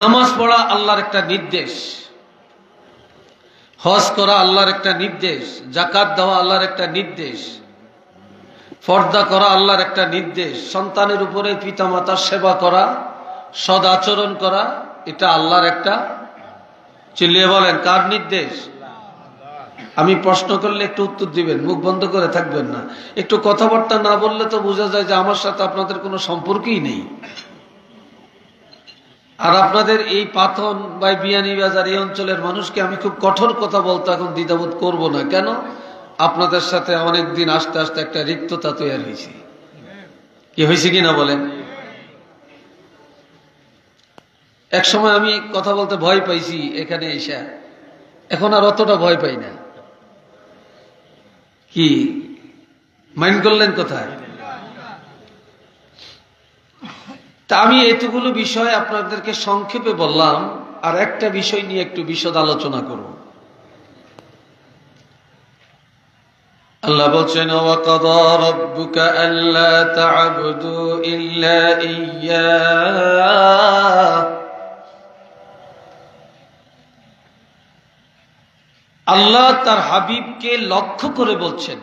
নামাজ পড়া আল্লাহর একটা নির্দেশ, হজ করা আল্লাহর একটা নির্দেশ, যাকাত দেওয়া আল্লাহর একটা নির্দেশ, পর্দা করা আল্লাহর একটা নির্দেশ, সন্তানের উপরে পিতামাতার সেবা করা, সদ আচরণ করা, এটা আল্লাহর একটা, চিল্লিয়ে বলেন কার নির্দেশ? আমি প্রশ্ন করলে একটু উত্তর দিবেন, মুখ বন্ধ করে থাকবেন না। একটু কথাবার্তা না বললে তো বোঝা যায় যে আমার সাথে আপনাদের কোনো সম্পর্কই নেই। আর আপনাদের এই পাথন বা বিয়ানীবাজার এই অঞ্চলের মানুষকে আমি খুব কঠোর কথা বলতে এখন দ্বিধাবোধ করব না। কেন? আপনাদের সাথে অনেক দিন আস্তে আস্তে একটা রিক্ততা তৈরি হয়েছে। কি হয়েছে কিনা বলেন? এক সময় আমি কথা বলতে ভয় পাইছি এখানে এসে, এখন আর অতটা ভয় পাই না। কি মাইন্ড করলেন কোথায়? তা আমি এতগুলো বিষয় আপনাদেরকে সংক্ষেপে বললাম, আর একটা বিষয় নিয়ে একটু বিশদ আলোচনা করব। আল্লাহ বলছেন, ওয়াকাদা রাব্বুকা আল্লা তা'বুদু ইল্লা ইয়্যাহ। আল্লাহ তার হাবিবকে লক্ষ্য করে বলছেন,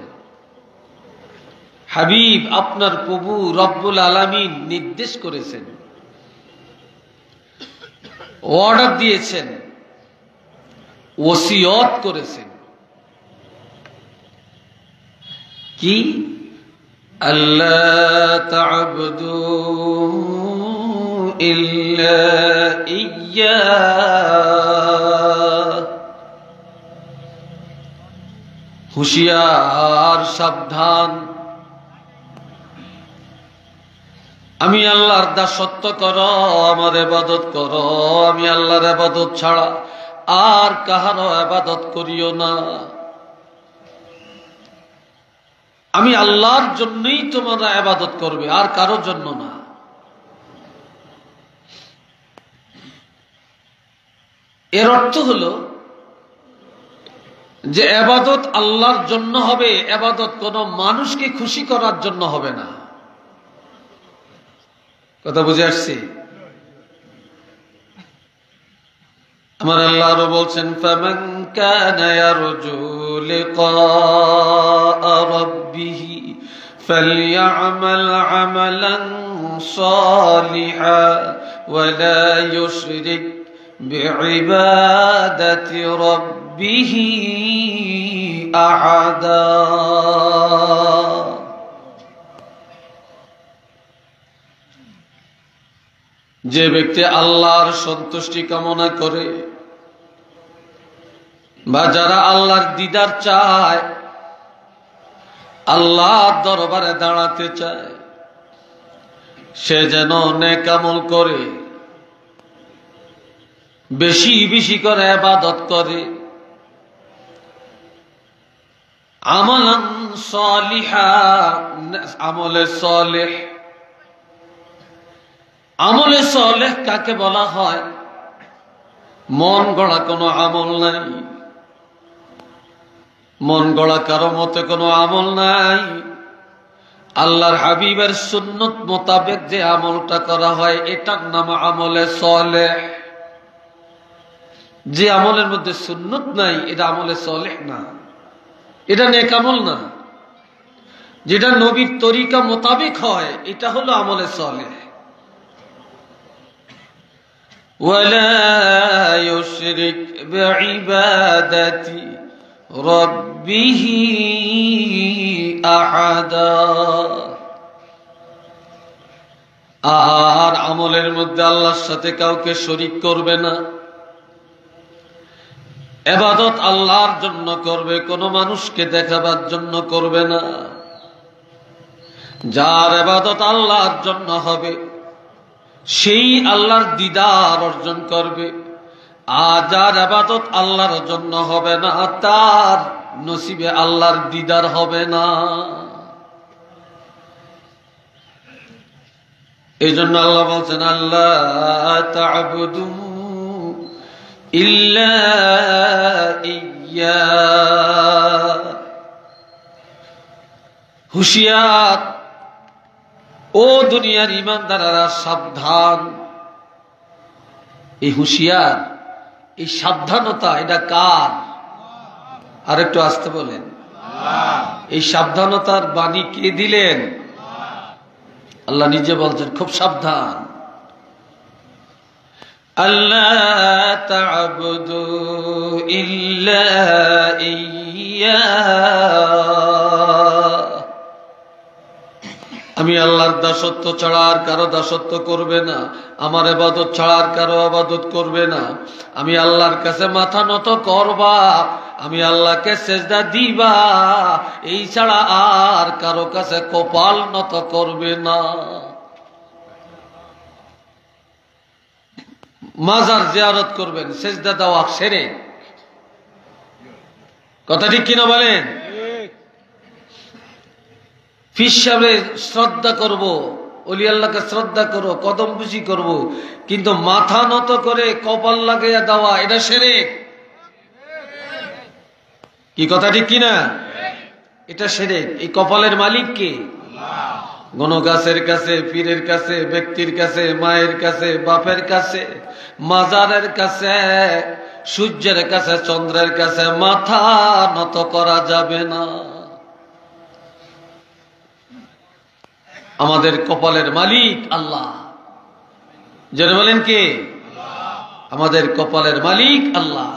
হাবিব আপনার প্রভু রব্বুল আলামিন নির্দেশ করেছেন, অর্ডার দিয়েছেন, ওসিয়ত করেছেন কি? আল্লাহ তা'বুদু ইল্লা ইয়্যাহ। হুঁশিয়ার, সাবধান, আমি আল্লাহর দাসত্ব করো, আমার ইবাদত করো, আমি আল্লাহর ইবাদত ছাড়া আর কাহারও ইবাদত করিও না। আমি আল্লাহর জন্যই তোমরা ইবাদত করবে, আর কারোর জন্য না। এর অর্থ হলো যে ইবাদত আল্লাহর জন্য হবে, ইবাদত কোনো মানুষকে খুশি করার জন্য হবে না। কথা বুঝে আসছি? আমার আল্লাহ আরো বলছেন, ফামান কানা ইয়ারজু লিকা রাব্বিহি ফালইআমাল আমালান সালিহান ওয়া লা ইউশরিক বিইবাদাতি রাব্বিহি আহাদা। যে ব্যক্তি আল্লাহর সন্তুষ্টি কামনা করে বা যারা আল্লাহর দিদার চায়, আল্লাহর দরবারে দাঁড়াতে চায়, সে যেন নেক আমল করে, বেশি বেশি করে ইবাদত করে, আমালান সালিহা, আমলে সালেহ। আমলে সালেহ কাকে বলা হয়? মন গড়া কোনো আমল নাই, মন গড়া কারো মতে কোনো আমল নাই। আল্লাহর হাবিবের সুন্নত মোতাবেক যে আমলটা করা হয় এটার নাম আমলে সালেহ। যে আমলের মধ্যে সুন্নত নাই এটা আমলে সালেহ না, এটা নেক আমল না। যেটা নবীর তরিকা মোতাবেক হয় এটা হলো আমলে সালেহ। ولا يشرك بعبادة ربه أحدا। আর আমলের মধ্যে আল্লাহর সাথে কাউকে শরীক করবে না। ইবাদত আল্লাহর জন্য করবে, কোনো মানুষকে দেখাবার জন্য করবে না। যার ইবাদত আল্লাহর জন্য হবে সেই আল্লাহর দিদার অর্জন করবে, আর যার ইবাদত আল্লাহর জন্য হবে না তার নসিবে আল্লাহর দিদার হবে না। এই জন্য আল্লাহ বলছেন, আল্লাহ তা'বুদু ইল্লা ইয়্যাহ। হুঁশিয়ার, ও দুনিয়ার ঈমানদাররা সাবধান, এই হুঁশিয়ার, এই সাবধানতা, এটা কার? আর একটু আসতে বলেন। এই সাবধানতার বাণী কে দিলেন? আল্লাহ নিজে বলছেন, খুব সাবধান। আল্লাহ তা'বুদু ইল্লা ইয়্যাহ, আমি আল্লাহর দাসত্ব ছাড়া আর কারো দাসত্ব করবে না, আমার ইবাদত ছাড়া আর কারো ইবাদত করবে না, আমি আল্লাহর কাছে মাথা নত করবা, আমি আল্লাহকে সেজদা দিবা, এই ছাড়া আর কারো কাছে কপাল নত করবে না। মাজার জিয়ারত করবেন, সেজদা দেওয়া সেরে, কথা ঠিক কিনা বলেন? পীর সাহেবের শ্রদ্ধা করব, ওলি আল্লাহকে শ্রদ্ধা করো, কদম বুঝি করব, কিন্তু মাথা নত করে কপাল লাগাইয়া দেওয়া, এটা শিরক। কি কথা ঠিক কিনা? এটা শিরক। এই কপালের মালিক কে? কোন গাছের কাছে, পীরের কাছে, ব্যক্তির কাছে, মায়ের কাছে, বাপের কাছে, মাজারের কাছে, সূর্যের কাছে, চন্দ্রের কাছে মাথা নত করা যাবে না। আমাদের কপালের মালিক আল্লাহ। যেন বলেন কে? আমাদের কপালের মালিক আল্লাহ।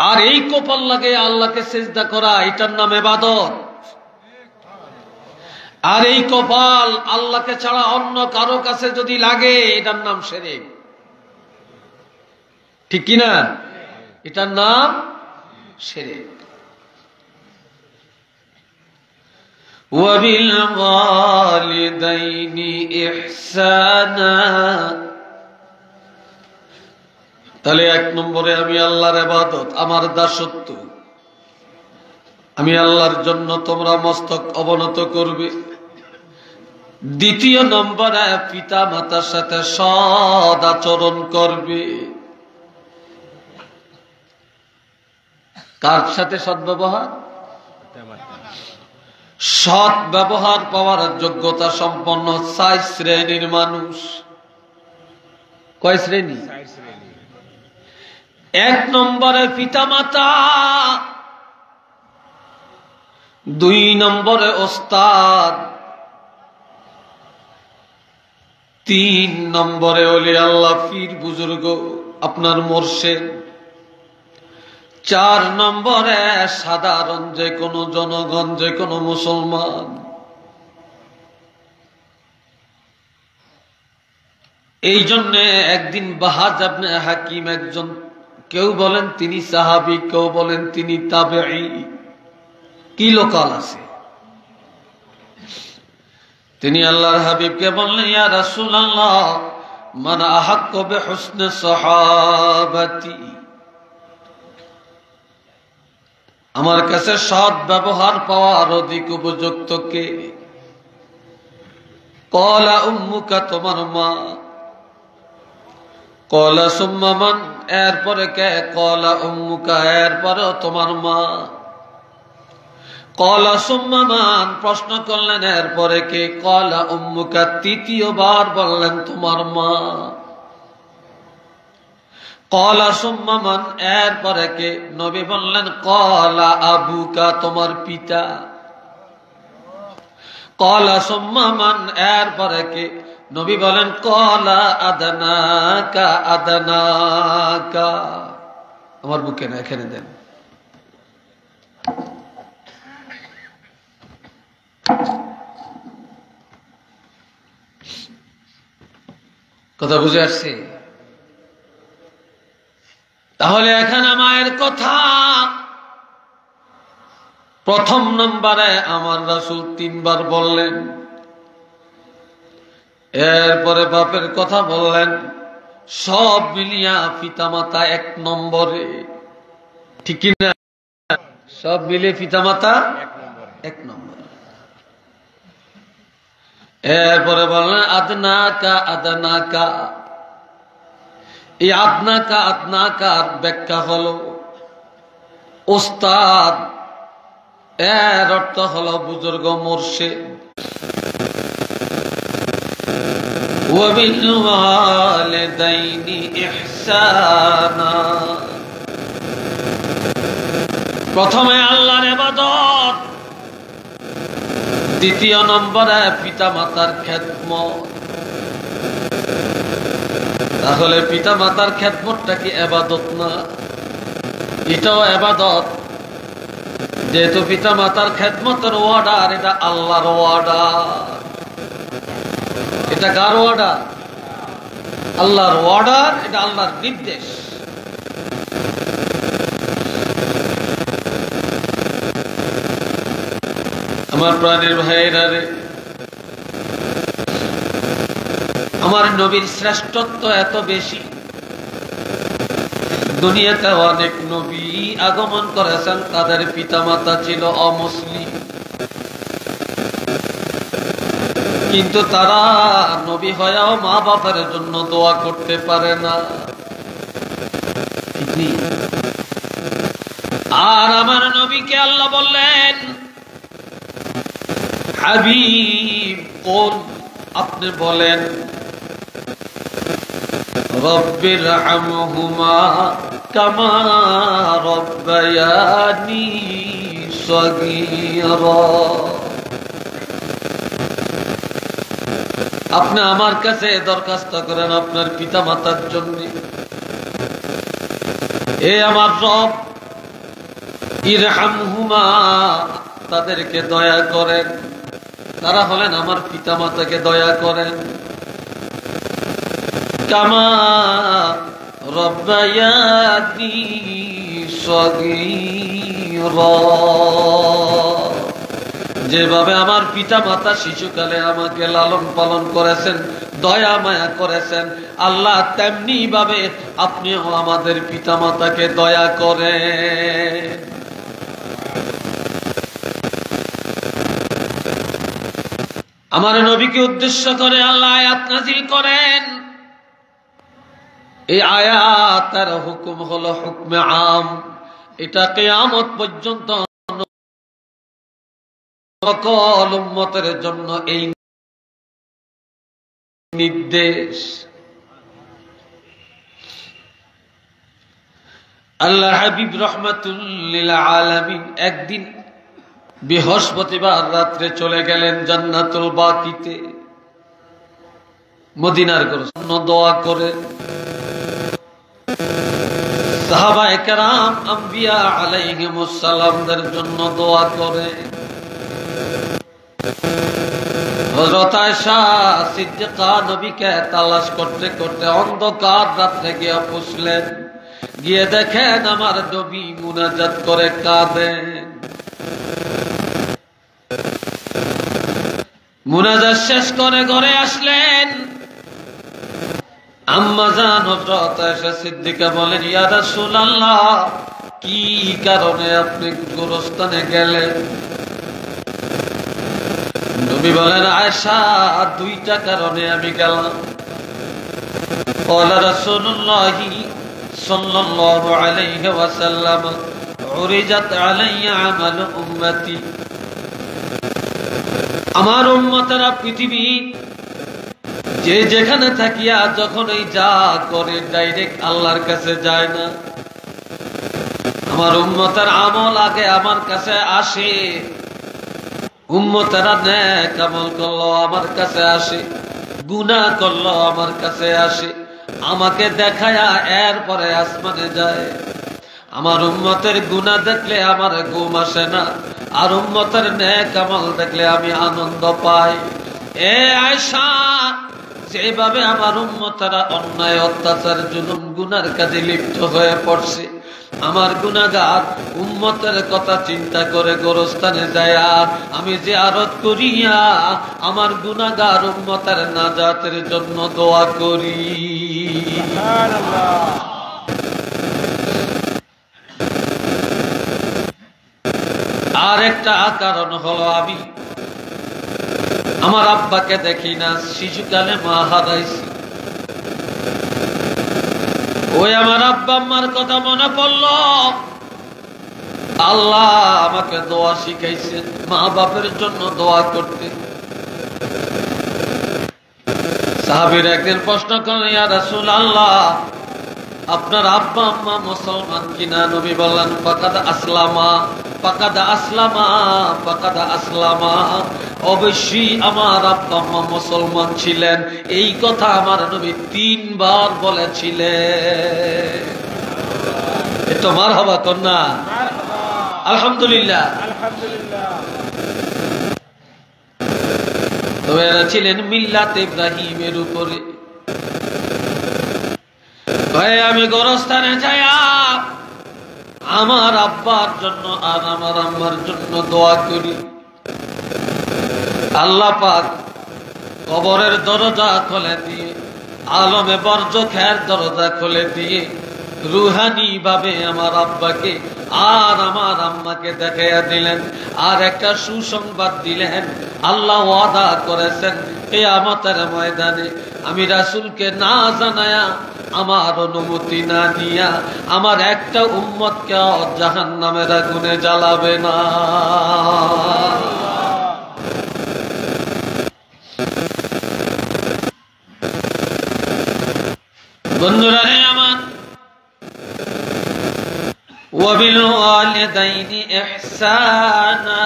আর এই কপাল লাগে আল্লাহকে সিজদা করা, এটার নাম ইবাদত। আর এই কপাল আল্লাহকে ছাড়া অন্য কারো কাছে যদি লাগে, এটার নাম শিরক। ঠিক কিনা? এটার নাম শিরক। وَبِالْوَالِدَيْنِ إِحْسَانًا, তাহলে এক নম্বরে আমি আল্লাহর ইবাদত, আমার দাসত্ব, আমি আল্লাহর জন্য তোমরা মস্তক অবনত করবে। দ্বিতীয় নম্বরে পিতা মাতার সাথে সৎ আচরণ করবে। কার সাথে সদ্ব্যবহার? সৎ ব্যবহার পাওয়ার যোগ্যতা সম্পন্ন 4 শ্রেণীর মানুষ। কয় শ্রেণী? 1 নম্বরে পিতামাতা, 2 নম্বরে ওস্তাদ, 3 নম্বরে ওলি আল্লাহ, পীর বুজুর্গ, আপনার মুর্শিদ, 4 নম্বরে সাধারণ যে কোনো জনগণ, যে কোনো মুসলমান। এই জন্য একদিন বাহাজ ইবনে হাকিম, একজন, কেউ বলেন তিনি সাহাবী, কেউ বলেন তিনি তাবেঈ, কি লোকাল আছে, তিনি আল্লাহর হাবিবকে বললেন, ইয়া রাসূলুল্লাহ, মান আহাক্কু বিহুসনি সাহাবাতি, আমার কাছে সৎ ব্যবহার পাওয়ার অধিক উপযুক্ত কে? ক্বালা উম্মুকা, তোমার মা। ক্বালা সুম্মা মান, এরপরে কে? ক্বালা উম্মুকা, এরপরে তোমার মা। ক্বালা সুম্মা মান, প্রশ্ন করলেন এরপরে কে? ক্বালা উম্মুকা, তৃতীয়বার বললেন তোমার মা। ক্বালা সুম্মা মান, এরপরে কে? নবী বললেন ক্বালা আবুকা, তোমার পিতা। ক্বালা সুম্মা মান, এরপরে কে? নবী বলেন ক্বালা আদনাকা, আদনাকা। আমার বুকে না, এখানে দেন। কথা বুঝে আসছে? তাহলে এখানে মায়ের কথা। প্রথম নম্বরে আমার রাসূল 3 বার বললেন, এরপরে বাপের কথা বললেন, সব মিলিয়া পিতামাতা 1 নম্বরে। ঠিক কিনা? সব মিলে পিতামাতা 1 নম্বরে। এরপরে বললেন আদনাকা, আদনাকা। এই আদনাকা, আদনাকার ব্যাখ্যা হলো ওস্তাদ, এর অর্থ হলো বুজুর্গ, মুর্শিদ। وبالوالدين إحسانا প্রথমে আল্লাহর ইবাদত, দ্বিতীয় নম্বরে পিতামাতার খেদমত। তাহলে পিতামাতার খেদমতটা কি ইবাদত না? এটাও ইবাদত। যেহেতু পিতামাতার খেদমতের অর্ডার, এটা আল্লাহর অর্ডার। এটা কার অর্ডার? আল্লাহর অর্ডার, এটা আল্লাহর নির্দেশ। আমার প্রাণের ভাইয়েরা রে, আমার নবীর শ্রেষ্ঠত্ব এত বেশি, দুনিয়াতে অনেক নবী আগমন করেছেন, তাদের পিতামাতা ছিল অমুসলিম, কিন্তু তারা নবী হয়েও মা বাবার জন্য দোয়া করতে পারে না। আর আমার নবীকে আল্লাহ বললেন, হাবিব কোন, আপনি বলেন, রব্বির হামহুমা কামা রব্বায়ানি সগীরা। আপনি আমার কাছে দরখাস্ত করেন আপনার পিতা মাতার জন্য, এ আমার রব, ইরহামহুমা, তাদেরকে দয়া করেন, তারা হলেন আমার পিতা মাতাকে দয়া করেন, কামা রব্বায়ানি সগীরা, যেভাবে আমার পিতা মাতা শিশুকালে আমাকে লালন পালন করেছেন, দয়া মায়া করেছেন, আল্লাহ তেমনি ভাবে আপনিও আমাদের পিতা মাতাকে দয়া করেন। আমার নবীকে উদ্দেশ্য করে আল্লাহ আয়াত নাযিল করেন। এই আয়াতের হুকুম হলো হুকমে আম, এটা কিয়ামত পর্যন্ত সকল উম্মতের জন্য এই নির্দেশ। আল্লাহ হাবিব রাহমাতুল লিল আলামিন একদিন বৃহস্পতিবার রাত্রে চলে গেলেন জান্নাতুল বাকিতে, মদিনার জন্য দোয়া করে। সাহাবায়ে কেরাম আম্বিয়া আলাইহিমুস সালামদের জন্য দোয়া করে। হযরত আয়েশা সিদ্দিকা নবীকে তালাশ করতে করতে অন্ধকার রাত্রে গিয়ে পৌঁছলেন, গিয়ে দেখেন আমার নবী মুনাজাত করে কাঁদেন। মুনাজাত শেষ করে ঘরে আসলেন। আম্মা জান হযরত আয়েশা সিদ্দিকা বলেন, ইয়া রাসূলুল্লাহ, কি কারণে আপনি গোরস্থানে গেলেন? নবী বলেন, আয়েশা, দুইটা কারণে আমি গেলাম। ক্বালা রাসূলুল্লাহ সাল্লাল্লাহু আলাইহি ওয়াসাল্লাম, উরিজাত আলাইয়া আমাল উম্মতি, আমার উম্মতেরা পৃথিবী যে যেখানে থাকিয়া যখন এই যা করে ডাইরেক্ট আল্লাহর কাছে যায় না। আমার উম্মতের আমল আগে আমার কাছে আসে, উম্মতেরা নেক আমল করলো আমার কাছে আসে, গুনাহ করলো আমার কাছে আসে, আমাকে দেখায়া এরপরে আসমানে যায়। আমার উম্মতের গুনাহ দেখলে আমার ঘুম আসে না, আর উম্মতের নেক আমল দেখলে আমি আনন্দ পাই। এ আয়েশা, যেভাবে আমার উম্মতেরা অন্যায় অত্যাচার জুলুম গুনার কাজে লিপ্ত হয়ে পড়ছে, আমার গুনাহগার উম্মতের কথা চিন্তা করে গোরস্থানে যায় আমি জিয়ারত করিয়া আমার গুনাহগার উম্মতের নাজাতের জন্য দোয়া করি। সুবহানাল্লাহ। আরেকটা কারণ হলো, আমি আমার আব্বাকে দেখি না, শিশুকালে মা হারাইছি, ওই আমার আব্বা আম্মার কথা মনে পড়ল। আল্লাহ আমাকে দোয়া শিখাইছেন, মা বাপের জন্য দোয়া করতে। সাহাবীরা একদিন প্রশ্ন করেন, ইয়া রাসূলুল্লাহ, আপনার আব্বা আম্মা মুসলমান কিনা? নবী বললেন, ফাকাদ আসলামা, ফাকাদ আসলামা, ফাকাদ আসলামা। অবশ্যই আমার আব্বা আম্মা মুসলমান ছিলেন। এই কথা আমার নবী 3 বার বলেছিলেন। এটা মারহাবা কন্যা, আলহামদুলিল্লাহ। তবে এরা ছিলেন মিল্লাত ইব্রাহিমের উপরে। আমি গোরস্থানে যাইয়া আমার আব্বার জন্য আর আমার আম্মার জন্য দোয়া করি, আল্লাহ পাক কবরের দরজা খুলে দিয়ে, আলমে বরজখের দরজা খুলে দিয়ে রুহানি ভাবে আমার আব্বাকে আর আমার আম্মাকে দেখাইয়া দিলেন। আর একটা সুসংবাদ দিলেন, আল্লাহ ওয়াদা করেছেন কিয়ামতের ময়দানে আমি রাসূলকে না জানায়া, আমার অনুমতি না নিয়া আমার একটা উম্মতকে জাহান্নামের আগুনে জ্বালাবে না। বন্ধুরা রে আমার, ওয়াবিল ওয়ালিদাইনি ইহসানা,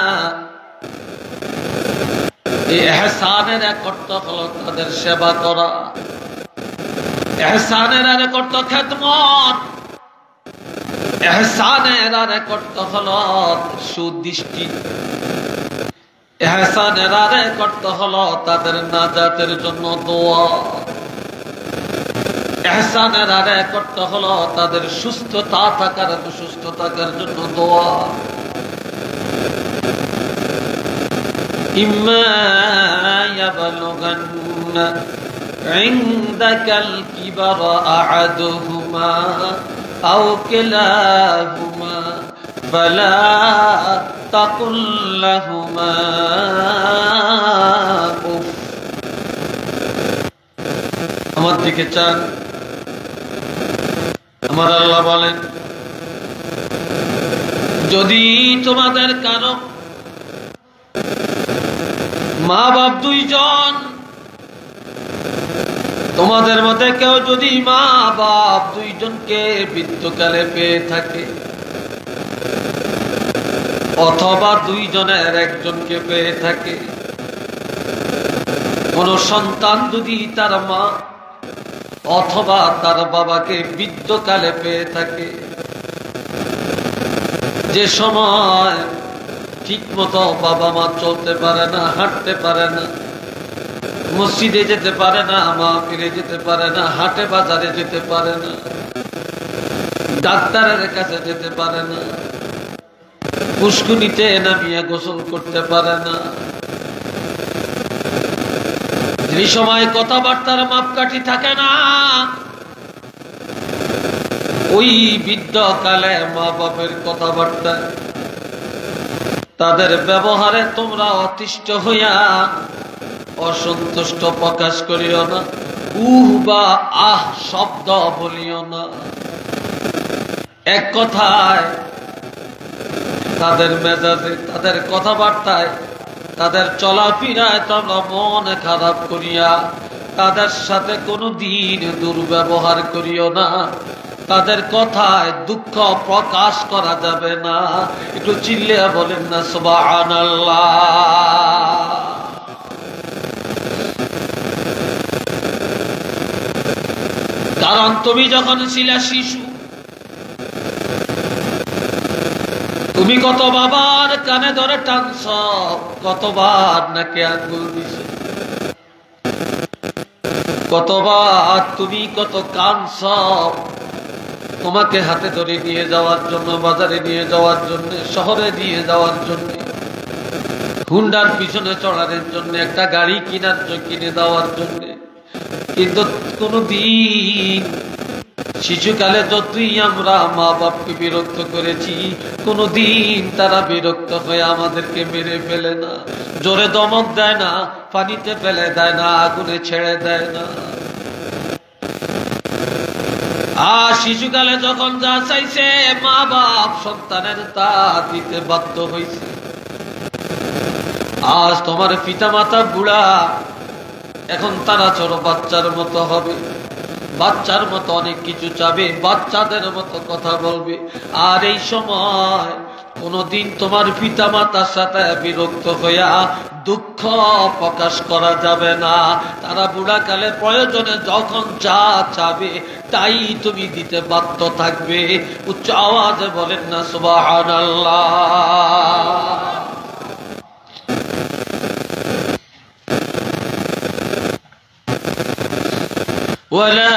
এই ইহসানের এক অর্থ হলো তাদের সেবা করা, ইহসানের আরেক অর্থ খেদমত, ইহসানের আরেক অর্থ হলো সুদৃষ্টি, ইহসানের আরেক অর্থ হলো তাদের নাজাতের জন্য দোয়া, ইহসানের আরেক অর্থ হলো তাদের সুস্থ থাকার জন্য দোয়া। ইম্মা ইয়াবলুগান্না ইনদাকাল কিবারা আহাদুহুমা আও কিলাহুমা ফালা তাকুল লাহুমা উফ। আমার দিকে চান, আমার আল্লাহ বলেন, যদি তোমাদের কারো মা বাপ 2 জন, তোমাদের মধ্যে কেউ যদি মা বাপ 2 জনকে বৃদ্ধকালে পেয়ে থাকে, অথবা 2 জনের একজনকে পেয়ে থাকে, কোন সন্তান যদি তার মা অথবা তার বাবাকে বৃদ্ধকালে পেয়ে থাকে, যে সময় ঠিক মতো বাবা মা চলতে পারে না, হাঁটতে পারে না, মসজিদে যেতে পারে না, মাহফিলে যেতে পারে না, হাটে বাজারে যেতে পারে না, ডাক্তারের কাছে যেতে পারে না, পুষ্কুনিতে নামিয়ে গোসল করতে পারে না, যে সময় কথাবার্তার মাপকাঠি থাকে না, ওই বৃদ্ধকালে মা বাপের কথাবার্তা তাদের ব্যবহারে তোমরা অতিষ্ঠ হইয়া অসন্তুষ্ট প্রকাশ করিও না, বা আহ শব্দ বলিও না। এক কথায় তাদের মেজাজে, তাদের কথাবার্তায়, তাদের চলাফেরায় তোমরা মন খারাপ করিয়া তাদের সাথে কোনোদিন দুর্ব্যবহার করিও না, তাদের কথায় দুঃখ প্রকাশ করা যাবে না। একটু চিল্লিয়া বলেন না সুবহানাল্লাহ। কারণ তুমি যখন ছিলা শিশু, তুমি কত বাবার কানে ধরে টানছ, কতবার নাকে আঙ্গুল দিছ, কতবার তুমি কত কাঁদছ তোমাকে হাতে ধরে নিয়ে যাওয়ার জন্য, বাজারে নিয়ে যাওয়ার জন্য, শহরে নিয়ে যাওয়ার জন্য, হুন্ডার পিছনে চড়ানোর জন্য, একটা গাড়ি কিনে দেওয়ার জন্য। কিন্তু কোনদিন শিশুকালে যতই আমরা মা বাপকে বিরক্ত করেছি, কোনদিন তারা বিরক্ত হয়ে আমাদেরকে মেরে ফেলে না, জোরে দমক দেয় না, পানিতে ফেলে দেয় না, আগুনে ছেড়ে দেয় না। আর শিশুকালে যখন যা চাইছে মা বাপ সন্তানের তা দিতে বাধ্য হয়েছে। আজ তোমার পিতা মাতা বুড়া, এখন তারা ছোট বাচ্চার মতো হবে, বাচ্চার মতো অনেক কিছু চাবে, বাচ্চাদের মতো কথা বলবে। আর এই সময় কোনদিন তোমার পিতা মাতার সাথে বিরক্ত হইয়া দুঃখ প্রকাশ করা যাবে না। তারা বুড়াকালে প্রয়োজনে যখন যা চাবে তাই তুমি দিতে বাধ্য থাকবে। উচ্চ আওয়াজে বলেন না সুবহানাল্লাহ। ওয়ালা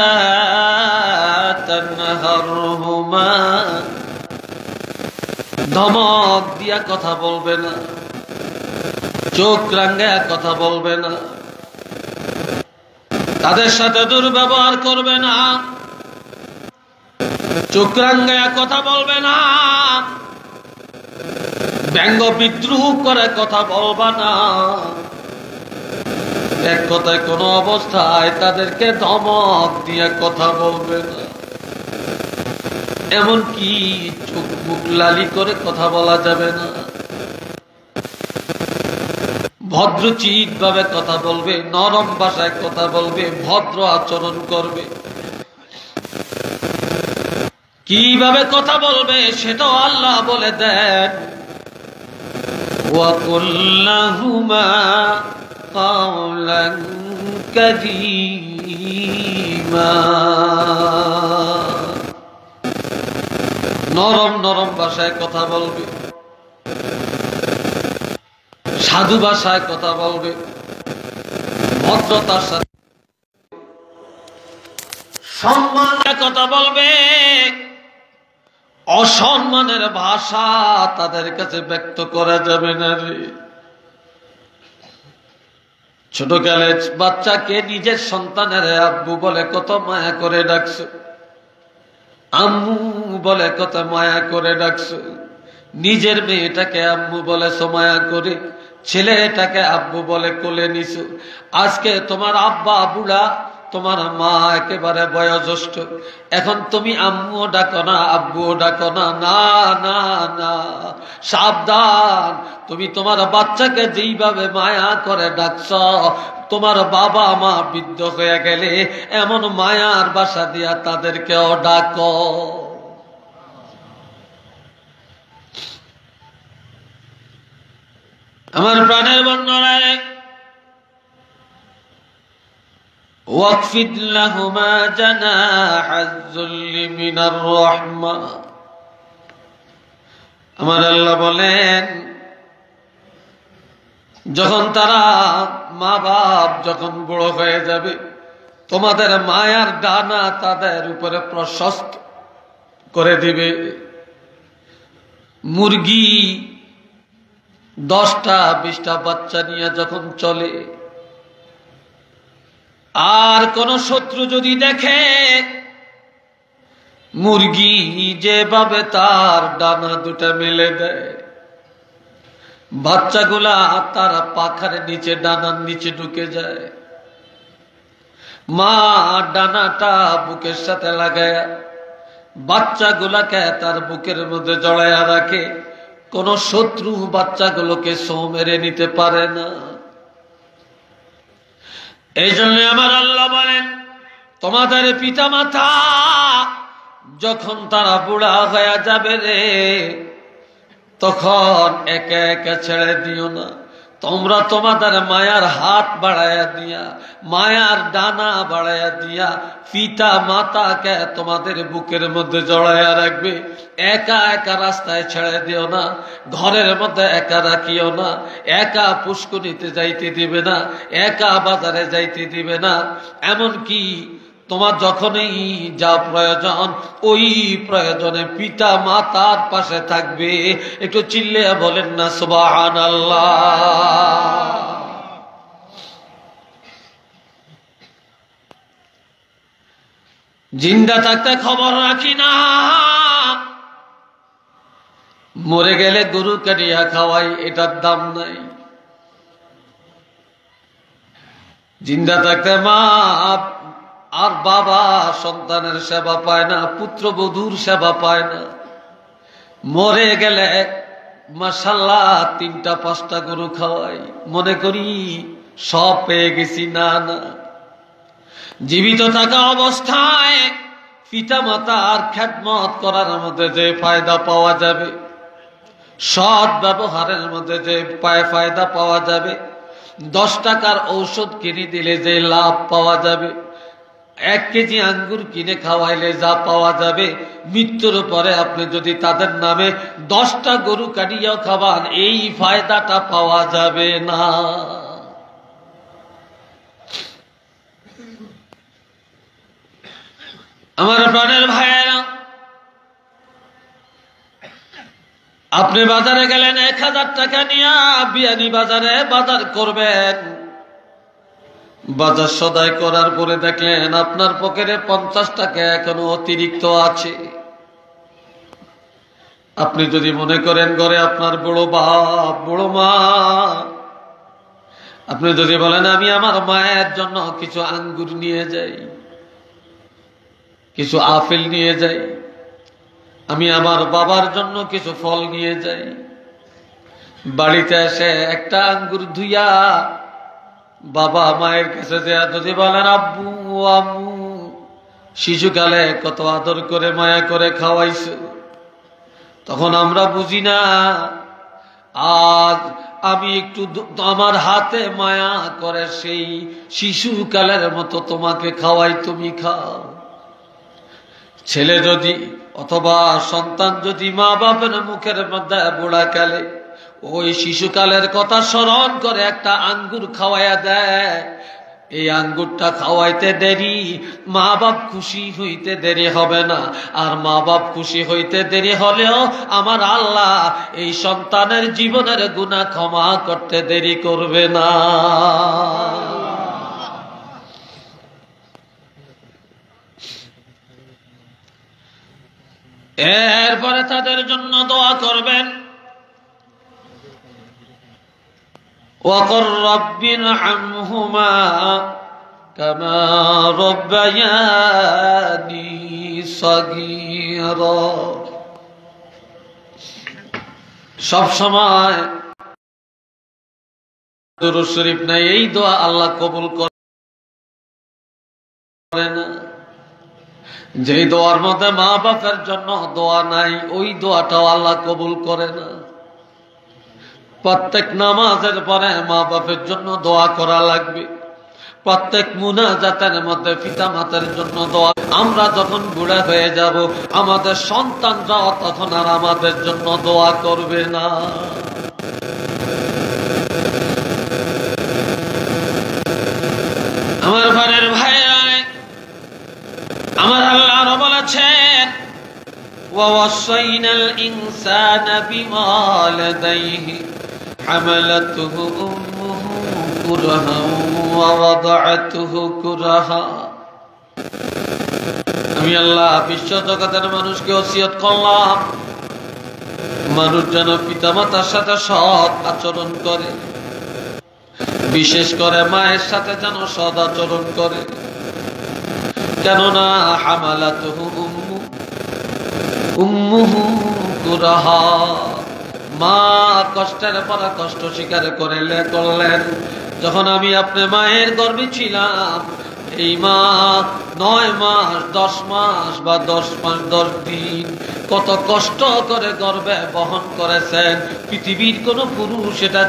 তানহারহুমা, ধমক দিয়া কথা বলবে না, চোখ রাঙ্গায়া কথা বলবে না, তাদের সাথে দুর্ব্যবহার করবে না, চোখ রাঙ্গায়া কথা বলবে না, ব্যঙ্গ বিদ্রুহ করে কথা বলবা না। এক কথায় কোন অবস্থায় তাদেরকে ধমক দিয়ে কথা বলবে না, এমনকি চোখ মুখ লালি করে কথা বলা যাবে না। ভদ্রচিত ভাবে কথা বলবে, নরম ভাষায় কথা বলবে, ভদ্র আচরণ করবে। কিভাবে কথা বলবে সেটাও আল্লাহ বলে দেন, وَقُلْ لَهُمَا قَوْلًا كَرِيمًا, নরম নরম ভাষায় কথা বলবে, সাধু ভাষায় কথা বলবে, ভদ্রতার সাথে সম্মানের কথা বলবে। অসম্মানের ভাষা তাদের কাছে ব্যক্ত করা যাবে না রে। ছোটকালে বাচ্চাকে নিজের সন্তানের আব্বু বলে কত মায়া করে ডাকছো, আম্মু বলে কত মায়া করে ডাকছো। নিজের মেয়েটাকে আম্মু বলেছো মায়া করে, ছেলেটাকে আব্বু বলে কোলে নিছো। আজকে তোমার আব্বা বুড়া, তোমার মা একেবারে বয়োজ্যেষ্ঠ, এখন তুমি আম্মুও ডাকো না, আব্বুও ডাকো না। না না না, সাবধান। তুমি তোমার বাচ্চাকে যেইভাবে মায়া করে ডাকছ, তোমার বাবা মা বৃদ্ধ হয়ে গেলে এমন মায়ার বাসা দিয়া তাদেরকেও ডাকো। আমার প্রাণের বন্ধুরা, ওয়াকফিদ লাহুমা জানাহাজ যুল্লি মিনার রাহমা। আমার আল্লাহ বলেন, যখন তারা মা বাপ যখন বড় হয়ে যাবে, তোমাদের মায়ার ডানা তাদের উপরে প্রশস্ত করে দিবে। মুরগি 10টা 20টা বাচ্চা নিয়ে যখন চলে, আর কোন শত্রু যদি দেখে মুরগি যেভাবে তার ডানা দুটা মেলে দেয়, বাচ্চাগুলা তার পাখার নিচে, ডানার নিচে ঢুকে যায়। মা ডানাটা বুকের সাথে লাগায়া বাচ্চাগুলাকে তার বুকের মধ্যে জড়ায়া রাখে। কোন শত্রু বাচ্চাগুলোকে ছো মেরে নিতে পারে না। এই জন্য আমার আল্লাহ বলেন, তোমাদের পিতা মাতা যখন তারা বুড়া হয়ে যাবে রে, তখন একে একে ছেড়ে দিও না। তোমরা তোমাদের মায়ার হাত বাড়াইয়া দিয়া, মায়ার ডানা বাড়াইয়া দিয়া পিতা মাতাকে তোমাদের বুকের মধ্যে জড়াইয়া রাখবে। একা একা রাস্তায় ছেড়ে দিও না, ঘরের মধ্যে একা রাখিও না, একা পুষ্করিতে যাইতে দিবে না, একা বাজারে যাইতে দিবে না। এমনকি তোমার যখনই যা প্রয়োজন, ওই প্রয়োজনে পিতা মাতার পাশে থাকবে। একটু চিল্লে বলেন না সুবহানাল্লাহ। জিন্দা থাকতে খবর রাখি না, মরে গেলে গরু কাটিয়া খাওয়াই, এটার দাম নাই। জিন্দা থাকতে মা আর বাবা সন্তানের সেবা পায় না, পুত্রবধূর সেবা পায় না। মরে গেলে মাশাআল্লাহ 3টা 5টা গরু খাওয়াই, মনে করি সব পেয়ে গেছি, না না। জীবিত থাকা অবস্থায় পিতা মাতার খেদমত করার মধ্যে যে ফায়দা পাওয়া যাবে, সৎ ব্যবহারের মধ্যে যে ফায়দা পাওয়া যাবে, 10 টাকার ঔষধ কিনে দিলে যে লাভ পাওয়া যাবে, 1 কেজি আঙ্গুর কিনে খাওয়াইলে যা পাওয়া যাবে, মৃত্যুর পরে আপনি যদি তাদের নামে 10টা গরু কাটিয়াও খাওয়ান, এই ফায়দাটা পাওয়া যাবে না। আমার প্রাণের ভাইয়েরা, আপনি বাজারে গেলেন 1000 টাকা নিয়ে, বিয়ানি বাজারে বাজার করবেন। বাজার সদাই করার পরে দেখলেন আপনার পকেটে 50 টাকা এখনো অতিরিক্ত আছে। আপনি যদি মনে করেন ঘরে আপনার বড় বাপ বড় মা, আপনি যদি বলেন আমি আমার মায়ের জন্য কিছু আঙ্গুর নিয়ে যাই, কিছু আপেল নিয়ে যাই, আমি আমার বাবার জন্য কিছু ফল নিয়ে যাই, বাড়িতে এসে একটা আঙ্গুর ধুইয়া বাবা মায়ের কাছে যদি বলেন আব্বু আম্মু শিশুকালে কত আদর করে মায়া করে খাওয়াইছো, তখন আমরা বুঝি না আজ আমি একটু আমার হাতে মায়া করে সেই শিশুকালের মতো তোমাকে খাওয়াই, তুমি খাও। ছেলে যদি অথবা সন্তান যদি মা বাপের মুখের মধ্যে বুড়াকালে ওই শিশুকালের কথা স্মরণ করে একটা আঙ্গুর খাওয়াইয়া দেয়, এই আঙ্গুরটা খাওয়াইতে দেরি, মা বাপ খুশি হইতে দেরি হবে না। আর মা বাপ খুশি হইতে দেরি হলেও আমার আল্লাহ এই সন্তানের জীবনের গুনাহ ক্ষমা করতে দেরি করবে না। এরপরে তাদের জন্য দোয়া করবেন, وقل رب ارحمهما كما ربياني صغيرا। সব সময় দুরূদ শরীফ নাই, এই দোয়া আল্লাহ কবুল করে না। যেই দোয়ার মধ্যে মা বাপের জন্য দোয়া নাই, ওই দোয়াটাও আল্লাহ কবুল করে না। প্রত্যেক নামাজের পরে মা বাপের জন্য দোয়া করা লাগবে, প্রত্যেক মুনাজাতের মধ্যে পিতা মাতার জন্য দোয়া। আমরা যখন বুড়া হয়ে যাব, আমাদের সন্তানরাও তখন আর আমাদের জন্য দোয়া করবে না। আমার ঘরের ভাইরা, আমার আল্লাহ বলেছেন ووصينا الإنسان بوالديه حملته أمه كرها ووضعته كرها। আমি আল্লাহ বিশ্ব জগতের মানুষকে ওসিয়ত করলাম, মানুষ যেন পিতামাতার সাথে সৎ আচরণ করে, বিশেষ করে মায়ের সাথে যেন সৎ আচরণ করে। কেননা হামালাতুহু উম্মুহু কুরাহা, মা কষ্টের পর কষ্ট স্বীকার করলেন। যখন আমি আপনার মায়ের গর্ভে ছিলাম, এই মা 9 মাস 10 মাস বা 10 মাস 10 দিন কত কষ্ট করে গর্ভে বহন করেছেন। পৃথিবীর কোন পুরুষ এটা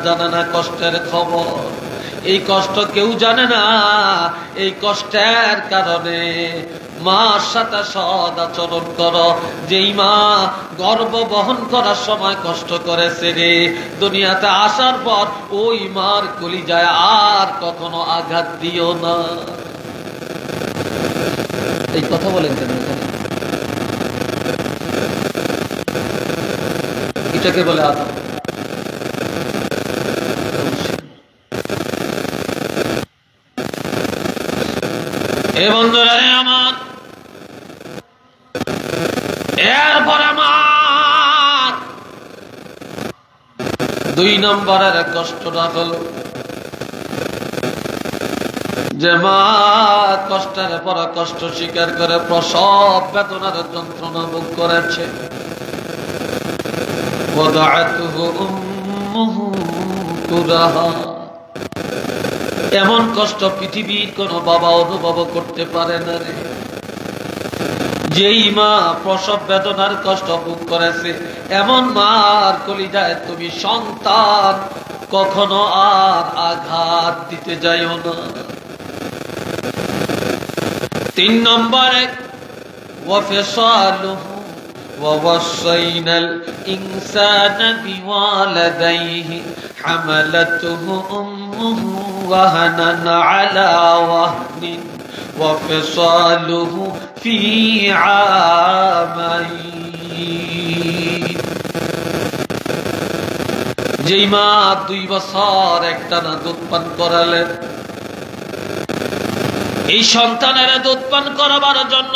জানে না কষ্টের খবর। এই কষ্ট কেউ জানে না। এই কষ্টের কারণে মার সাথে সৎ আচরণ করো। যেই মা গর্ভ বহন করার সময় কষ্ট করেছে রে, দুনিয়াতে আসার পর ওই মার কলিজায় আর কখনো আঘাত দিও না। এই কথা বলেন কেন? এটাকে বলে আদব। এ বন্ধুরা রে আমার, এরপর আমার 2 নম্বরের কষ্টটা হলো যে মা কষ্টের পর কষ্ট স্বীকার করে প্রসব বেদনার যন্ত্রণা ভোগ করেছে। ওয়াদাআতুহু উম্মুহু কুরাহা, এমন কষ্ট পৃথিবীর কোন বাবা অনুভব করতে পারে না রে। যেই মা প্রসব বেদনার কষ্ট ভোগ করেছে, এমন মার কলিজায় তুমি সন্তান কখনো আর আঘাত দিতে যাইও না। 3 নম্বরে وفصاله ووصينا الإنسان بوالديه حملته أمه وهنا على وهن وفصاله في عامين যেই মা 2 বছর একটানা দুধ পান করালেন, এই সন্তানের দুধ পান করাবার জন্য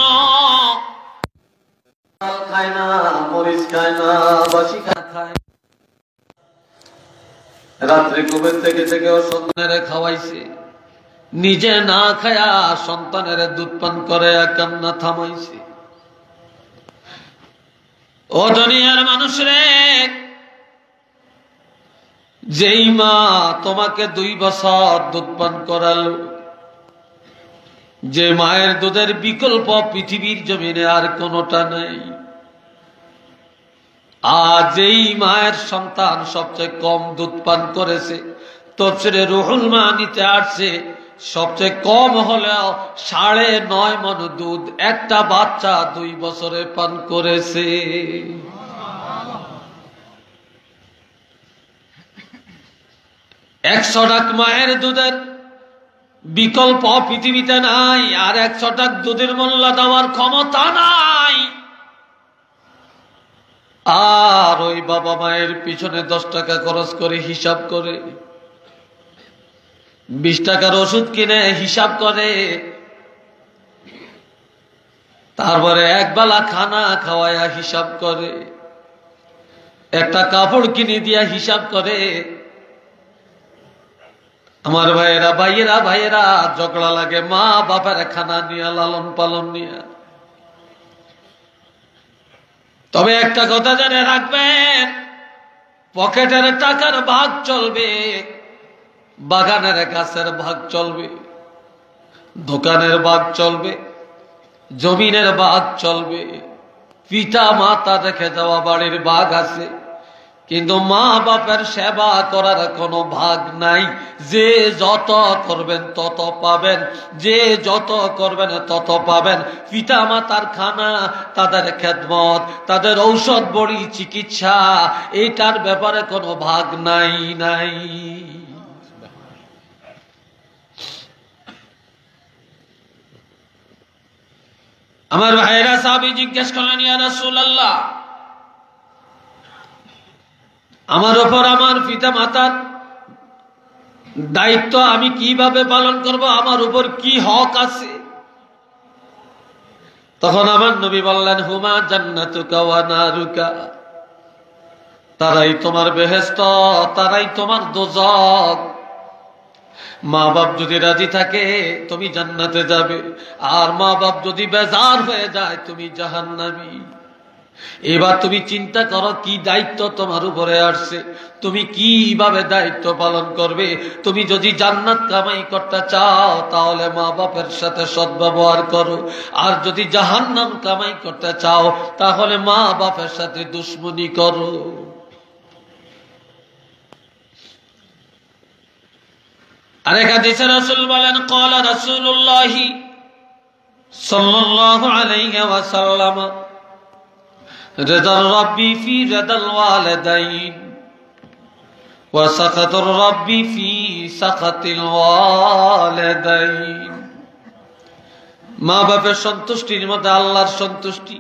খায় না, মরিচ খায় না, বাসি খায়, রাত্রে ঘুমের থেকে থেকেও সন্তানের খাওয়াইছে, নিজে না খায়া সন্তানের দুধ পান করে কান্না থামাইছে। ও দুনিয়ার মানুষ রে, যেই মা তোমাকে 2 বছর দুধ পান করালো, যে মায়ের দুধের বিকল্প পৃথিবীর জমিনে আর কোনটা নেই, আর যেই মায়ের সন্তান সবচেয়ে কম দুধ পান করেছে, তাফসীরে রুহুল মানিতে আসছে সবচেয়ে কম হলেও 9.5 মণ দুধ একটা বাচ্চা 2 বছরে পান করেছে। একশো টাক মায়ের দুধের বিকল্প পৃথিবীতে নাই, আর 100 টাক দুধের মূল্য দেওয়ার ক্ষমতা নাই। আর ওই বাবা মায়ের পিছনে 10 টাকা খরচ করে হিসাব করে, 20 টাকার ওষুধ কিনে হিসাব করে, তারপরে একবেলা খানা খাওয়ায়া হিসাব করে, একটা কাপড় কিনে দিয়া হিসাব করে। আমার ভাইয়েরা ভাইয়েরা ঝগড়া লাগে মা বাবার খানা নিয়ে, লালন পালন নিয়ে। তবে একটা কথা জেনে রাখবেন, পকেটের টাকার ভাগ চলবে, বাগানের গাছের ভাগ চলবে, দোকানের ভাগ চলবে, জমিনের ভাগ চলবে, পিতা মাতা রেখে যাওয়া বাড়ির ভাগ আছে, কিন্তু মা বাপের সেবা করার কোনো ভাগ নাই। যে যত করবেন তত পাবেন, যে যত করবেন তত পাবেন। পিতা মাতার খানা, তাদের খেদমত, তাদের ঔষধ বড়ি, চিকিৎসা, এইটার ব্যাপারে কোনো ভাগ নাই। আমার ভাইরা সাহাবী জিজ্ঞেস করলেন, ইয়া রাসূলুল্লাহ, আমার উপর আমার পিতা মাতার দায়িত্ব আমি কিভাবে পালন করব, আমার উপর কি হক আছে? তখন আমার নবী বললেন, হুমা জান্নাতুকা ওয়া নারুকা, তারাই তোমার বেহেশত, তারাই তোমার দোজখ। মা বাপ যদি রাজি থাকে তুমি জান্নাতে যাবে, আর মা বাপ যদি বেজার হয়ে যায় তুমি জাহান্নামী। এবার তুমি চিন্তা করো কি দায়িত্ব তোমার উপরে আসছে, তুমি কিভাবে দায়িত্ব পালন করবে। তুমি যদি জান্নাত কামাই করতে চাও তাহলে মা বাপের সাথে সদ্ব্যবহার করো, আর যদি জাহান্নাম কামাই করতে চাও তাহলে মা বাপের সাথে দুশমনি করো। আরেক হাদিসে রাসূল বলেন, ক্বালা রাসূলুল্লাহ সাল্লাল্লাহু আলাইহি ওয়াসাল্লাম, রিদার রাব্বি ফি রিদাল ওয়ালিদাইন ওয়া সাখাতুর রাব্বি ফি সাখাতিল ওয়ালিদাইন। মা বাপের সন্তুষ্টির মধ্যে আল্লাহর সন্তুষ্টি,